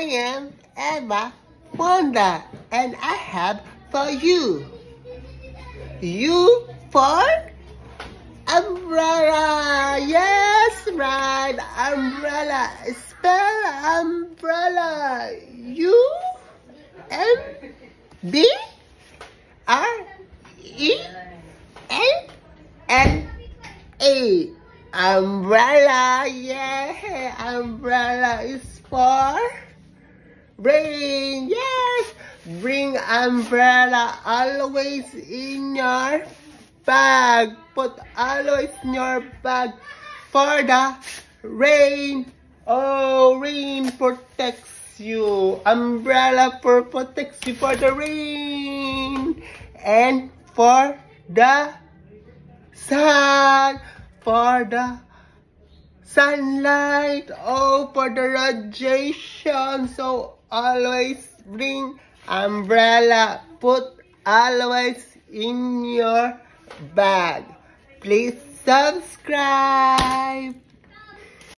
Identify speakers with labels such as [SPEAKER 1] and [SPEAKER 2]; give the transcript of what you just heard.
[SPEAKER 1] am Eva Wanda, and I have for you. U for umbrella. Yes, right. Umbrella. Spell umbrella. U M B R E N N A. Umbrella. Yeah, umbrella is for rain. Yes, bring umbrella always in your bag. Put always in your bag for the rain. Oh, rain protects you. Umbrella protects you for the rain. And for the sun. For the sunlight. Oh, for the radiation. So always bring umbrella. Put always in your bag. Please subscribe.